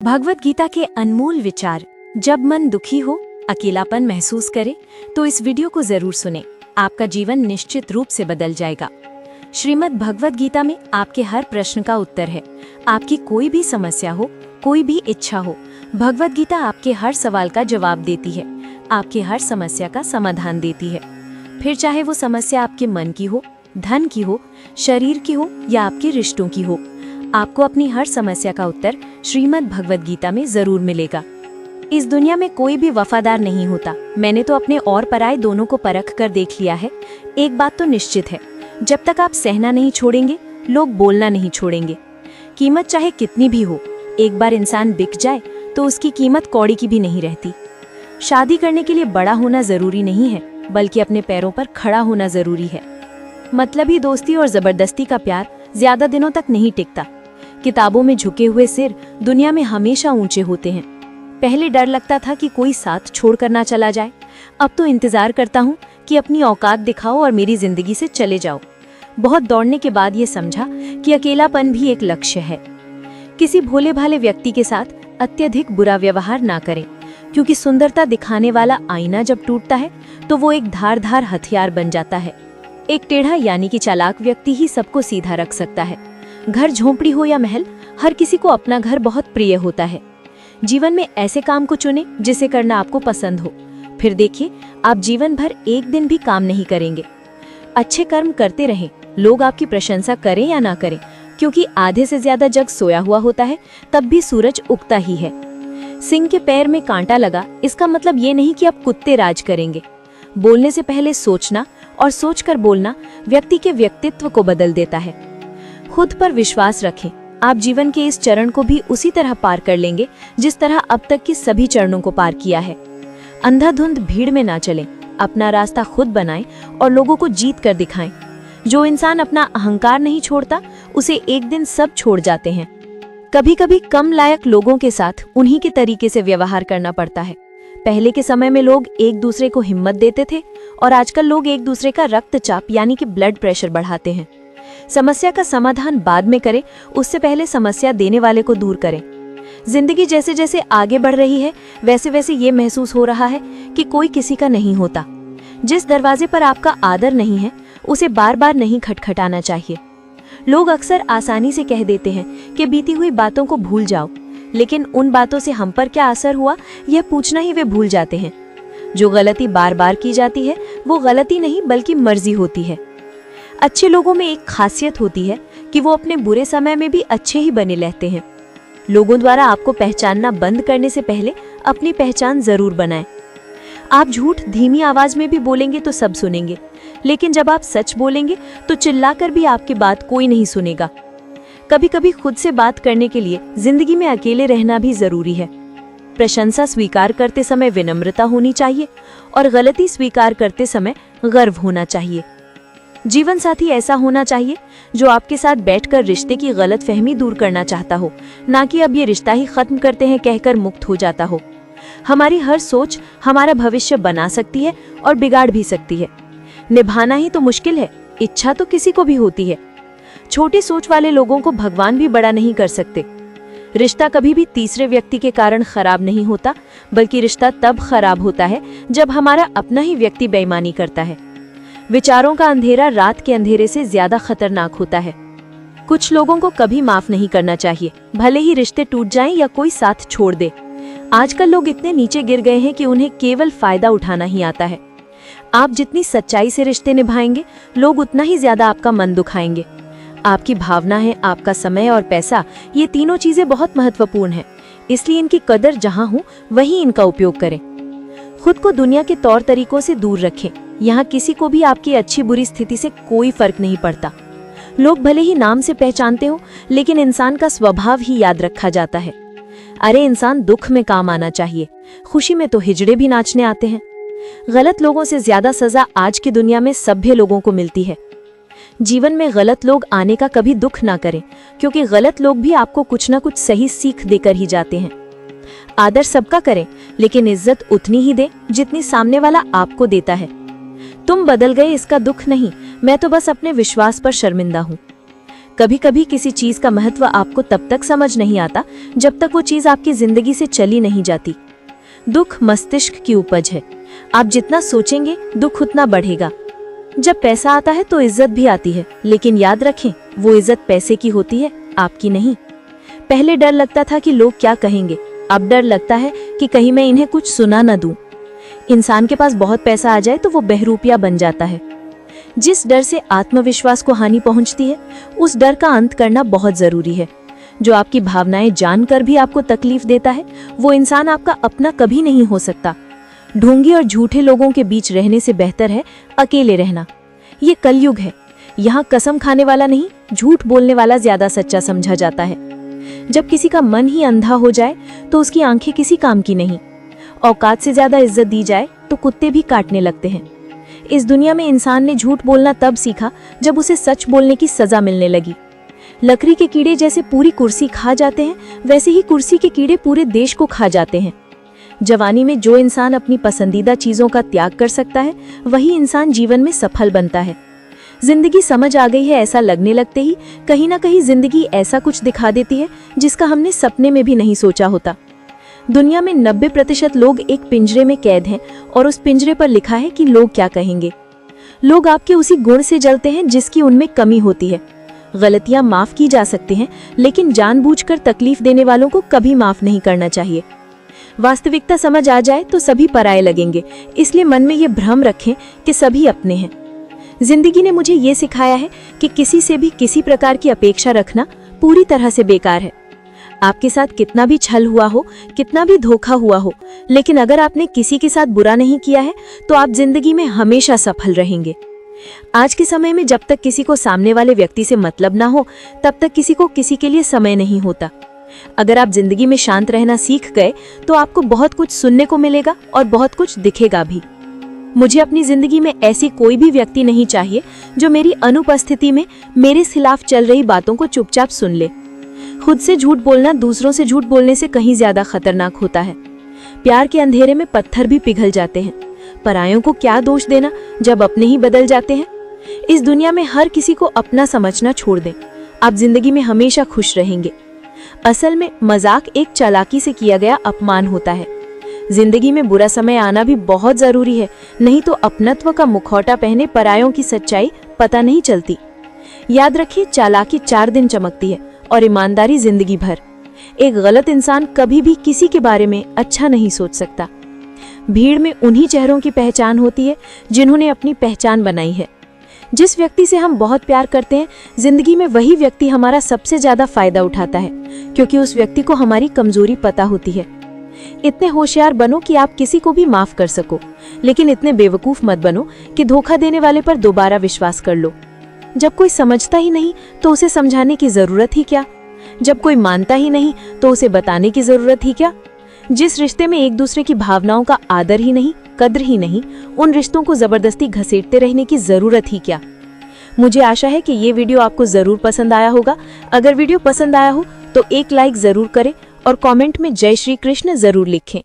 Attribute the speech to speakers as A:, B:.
A: भगवत गीता के अनमोल विचार। जब मन दुखी हो, अकेलापन महसूस करे तो इस वीडियो को जरूर सुने। आपका जीवन निश्चित रूप से बदल जाएगा। श्रीमद् भगवत गीता में आपके हर प्रश्न का उत्तर है। आपकी कोई भी समस्या हो, कोई भी इच्छा हो, भगवत गीता आपके हर सवाल का जवाब देती है, आपकी हर समस्या का समाधान देती है। फिर चाहे वो समस्या आपके मन की हो, धन की हो, शरीर की हो या आपके रिश्तों की हो, आपको अपनी हर समस्या का उत्तर श्रीमद् भगवत गीता में जरूर मिलेगा। इस दुनिया में कोई भी वफादार नहीं होता। मैंने तो अपने और पराये दोनों को परख कर देख लिया है। एक बात तो निश्चित है, जब तक आप सहना नहीं छोड़ेंगे, लोग बोलना नहीं छोड़ेंगे। कीमत चाहे कितनी भी हो, एक बार इंसान बिक जाए तो उसकी कीमत कौड़ी की भी नहीं रहती। शादी करने के लिए बड़ा होना जरूरी नहीं है, बल्कि अपने पैरों पर खड़ा होना जरूरी है। मतलबी दोस्ती और जबरदस्ती का प्यार ज्यादा दिनों तक नहीं टिकता। किताबों में झुके हुए सिर दुनिया में हमेशा ऊंचे होते हैं। पहले डर लगता था कि कोई साथ छोड़कर ना चला जाए, अब तो इंतजार करता हूँ कि अपनी औकात दिखाओ और मेरी जिंदगी से चले जाओ। बहुत दौड़ने के बाद ये समझा कि अकेलापन भी एक लक्ष्य है। किसी भोले भाले व्यक्ति के साथ अत्यधिक बुरा व्यवहार ना करें, क्योंकि सुंदरता दिखाने वाला आईना जब टूटता है तो वो एक धारदार हथियार बन जाता है। एक टेढ़ा यानी कि चालाक व्यक्ति ही सबको सीधा रख सकता है। घर झोंपड़ी हो या महल, हर किसी को अपना घर बहुत प्रिय होता है। जीवन में ऐसे काम को चुनें जिसे करना आपको पसंद हो। फिर देखिए, आप जीवन भर एक दिन भी काम नहीं करेंगे। अच्छे कर्म करते रहें, लोग आपकी प्रशंसा करें या ना करें, क्योंकि आधे से ज्यादा जग सोया हुआ होता है, तब भी सूरज उगता ही है। सिंह के पैर में कांटा लगा, इसका मतलब ये नहीं कि आप कुत्ते राज करेंगे। बोलने से पहले सोचना और सोचकर बोलना व्यक्ति के व्यक्तित्व को बदल देता है। खुद पर विश्वास रखें। आप जीवन के इस चरण को भी उसी तरह पार कर लेंगे जिस तरह अब तक के सभी चरणों को पार किया है। अंधाधुंध भीड़ में ना चलें, अपना रास्ता खुद बनाएं और लोगों को जीत कर दिखाएं। जो इंसान अपना अहंकार नहीं छोड़ता, उसे एक दिन सब छोड़ जाते हैं। कभी कभी कम लायक लोगों के साथ उन्हीं के तरीके से व्यवहार करना पड़ता है। पहले के समय में लोग एक दूसरे को हिम्मत देते थे और आजकल लोग एक दूसरे का रक्तचाप यानी कि ब्लड प्रेशर बढ़ाते हैं। समस्या का समाधान बाद में करें, उससे पहले समस्या देने वाले को दूर करें। जिंदगी जैसे जैसे आगे बढ़ रही है, वैसे वैसे ये महसूस हो रहा है कि कोई किसी का नहीं होता। जिस दरवाजे पर आपका आदर नहीं है, उसे बार बार नहीं खटखटाना चाहिए। लोग अक्सर आसानी से कह देते हैं कि बीती हुई बातों को भूल जाओ, लेकिन उन बातों से हम पर क्या असर हुआ, यह पूछना ही वे भूल जाते हैं। जो गलती बार बार की जाती है, वो गलती नहीं बल्कि मर्जी होती है। अच्छे लोगों में एक खासियत होती है कि वो अपने बुरे समय में भी अच्छे ही बने रहते हैं। लोगों द्वारा आपको पहचानना बंद करने से पहले अपनी पहचान जरूर बनाएं। आप झूठ धीमी आवाज में भी बोलेंगे तो सब सुनेंगे, लेकिन जब आप सच बोलेंगे तो चिल्लाकर भी आपकी बात कोई नहीं सुनेगा। कभी कभी खुद से बात करने के लिए जिंदगी में अकेले रहना भी जरूरी है। प्रशंसा स्वीकार करते समय विनम्रता होनी चाहिए और गलती स्वीकार करते समय गर्व होना चाहिए। जीवन साथी ऐसा होना चाहिए जो आपके साथ बैठकर रिश्ते की गलतफहमी दूर करना चाहता हो, ना कि अब ये रिश्ता ही खत्म करते हैं कहकर मुक्त हो जाता हो। हमारी हर सोच हमारा भविष्य बना सकती है और बिगाड़ भी सकती है। निभाना ही तो मुश्किल है, इच्छा तो किसी को भी होती है। छोटी सोच वाले लोगों को भगवान भी बड़ा नहीं कर सकते। रिश्ता कभी भी तीसरे व्यक्ति के कारण खराब नहीं होता, बल्कि रिश्ता तब खराब होता है जब हमारा अपना ही व्यक्ति बेईमानी करता है। विचारों का अंधेरा रात के अंधेरे से ज्यादा खतरनाक होता है। कुछ लोगों को कभी माफ नहीं करना चाहिए, भले ही रिश्ते टूट जाएं या कोई साथ छोड़ दे। आजकल लोग इतने नीचे गिर गए हैं कि उन्हें केवल फायदा उठाना ही आता है। आप जितनी सच्चाई से रिश्ते निभाएंगे, लोग उतना ही ज्यादा आपका मन दुखाएंगे। आपकी भावना है, आपका समय और पैसा, ये तीनों चीजें बहुत महत्वपूर्ण हैं, इसलिए इनकी कदर जहां हो वहीं इनका उपयोग करें। खुद को दुनिया के तौर तरीकों से दूर रखें। यहाँ किसी को भी आपकी अच्छी बुरी स्थिति से कोई फर्क नहीं पड़ता। लोग भले ही नाम से पहचानते हो, लेकिन इंसान का स्वभाव ही याद रखा जाता है। अरे इंसान दुख में काम आना चाहिए, खुशी में तो हिजड़े भी नाचने आते हैं। गलत लोगों से ज्यादा सजा आज की दुनिया में सभ्य लोगों को मिलती है। जीवन में गलत लोग आने का कभी दुख ना करें, क्योंकि गलत लोग भी आपको कुछ ना कुछ सही सीख देकर ही जाते हैं। आदर सबका करें, लेकिन इज्जत उतनी ही दे जितनी सामने वाला आपको देता है। तुम बदल गए इसका दुख नहीं, मैं तो बस अपने विश्वास पर शर्मिंदा हूँ। कभी कभी किसी चीज का महत्व आपको तब तक समझ नहीं आता जब तक वो चीज आपकी जिंदगी से चली नहीं जाती। दुख मस्तिष्क की उपज है। आप जितना सोचेंगे दुख उतना बढ़ेगा। जब पैसा आता है तो इज्जत भी आती है, लेकिन याद रखें वो इज्जत पैसे की होती है, आपकी नहीं। पहले डर लगता था कि लोग क्या कहेंगे, अब डर लगता है कि कहीं मैं इन्हें कुछ सुना न दूं। इंसान के पास बहुत पैसा आ जाए तो वो बहरूपिया बन जाता है। जिस डर से आत्मविश्वास को हानि पहुंचती है, उस डर का अंत करना बहुत जरूरी है। जो आपकी भावनाएं जानकर भी आपको तकलीफ देता है, वो इंसान आपका अपना कभी नहीं हो सकता। ढोंगी और झूठे लोगों के बीच रहने से बेहतर है अकेले रहना। ये कलयुग है, यहाँ कसम खाने वाला नहीं, झूठ बोलने वाला ज्यादा सच्चा समझा जाता है। जब किसी का मन ही अंधा हो जाए तो उसकी आंखें किसी काम की नहीं। औकात से ज्यादा इज्जत दी जाए तो कुत्ते भी काटने लगते हैं। इस दुनिया में इंसान ने झूठ बोलना तब सीखा जब उसे सच बोलने की सजा मिलने लगी। लकड़ी के कीड़े जैसे पूरी कुर्सी खा जाते हैं, वैसे ही कुर्सी के कीड़े पूरे देश को खा जाते हैं। जवानी में जो इंसान अपनी पसंदीदा चीजों का त्याग कर सकता है, वही इंसान जीवन में सफल बनता है। जिंदगी समझ आ गई है ऐसा लगने लगते ही कहीं ना कहीं जिंदगी ऐसा कुछ दिखा देती है जिसका हमने सपने में भी नहीं सोचा होता। दुनिया में 90% लोग एक पिंजरे में कैद हैं और उस पिंजरे पर लिखा है कि लोग क्या कहेंगे। लोग आपके उसी गुण से जलते हैं जिसकी उनमें कमी होती है। गलतियां माफ की जा सकती हैं, लेकिन जानबूझकर तकलीफ देने वालों को कभी माफ नहीं करना चाहिए। वास्तविकता समझ आ जाए तो सभी पराये लगेंगे, इसलिए मन में ये भ्रम रखें कि सभी अपने हैं। जिंदगी ने मुझे ये सिखाया है कि किसी से भी किसी प्रकार की अपेक्षा रखना पूरी तरह से बेकार है। आपके साथ कितना भी छल हुआ हो, कितना भी धोखा हुआ हो, लेकिन अगर आपने किसी के साथ बुरा नहीं किया है तो आप जिंदगी में हमेशा सफल रहेंगे। आज के समय में जब तक किसी को सामने वाले व्यक्ति से मतलब ना हो, तब तक किसी को किसी के लिए समय नहीं होता। अगर आप जिंदगी में शांत रहना सीख गए तो आपको बहुत कुछ सुनने को मिलेगा और बहुत कुछ दिखेगा भी। मुझे अपनी जिंदगी में ऐसी कोई भी व्यक्ति नहीं चाहिए जो मेरी अनुपस्थिति में मेरे खिलाफ चल रही बातों को चुपचाप सुन ले। खुद से झूठ बोलना दूसरों से झूठ बोलने से कहीं ज्यादा खतरनाक होता है। प्यार के अंधेरे में पत्थर भी पिघल जाते हैं। परायों को क्या दोष देना जब अपने ही बदल जाते हैं। इस दुनिया में हर किसी को अपना समझना छोड़ दें, आप जिंदगी में हमेशा खुश रहेंगे। असल में मजाक एक चालाकी से किया गया अपमान होता है। जिंदगी में बुरा समय आना भी बहुत जरूरी है, नहीं तो अपनत्व का मुखौटा पहने परायों की सच्चाई पता नहीं चलती। याद रखिए, चालाकी 4 दिन चमकती है और ईमानदारी जिंदगी भर। एक गलत इंसान कभी भी किसी के बारे में अच्छा नहीं सोच सकता। भीड़ में उन्हीं चेहरों की पहचान होती है जिन्होंने अपनी पहचान बनाई है। जिस व्यक्ति से हम बहुत प्यार करते हैं, जिंदगी में वही व्यक्ति हमारा सबसे ज्यादा फायदा उठाता है, क्योंकि उस व्यक्ति को हमारी कमजोरी पता होती है। इतने होशियार बनो कि आप किसी को भी माफ कर सको, लेकिन इतने बेवकूफ मत बनो कि धोखा देने वाले पर दोबारा विश्वास कर लो। जब कोई समझता ही नहीं तो उसे समझाने की जरूरत ही क्या। जब कोई मानता ही नहीं तो उसे बताने की जरूरत ही क्या। जिस रिश्ते में एक दूसरे की भावनाओं का आदर ही नहीं, कद्र ही नहीं, उन रिश्तों को जबरदस्ती घसीटते रहने की जरूरत ही क्या। मुझे आशा है कि ये वीडियो आपको जरूर पसंद आया होगा। अगर वीडियो पसंद आया हो तो एक लाइक जरूर करें और कमेंट में जय श्री कृष्ण जरूर लिखें।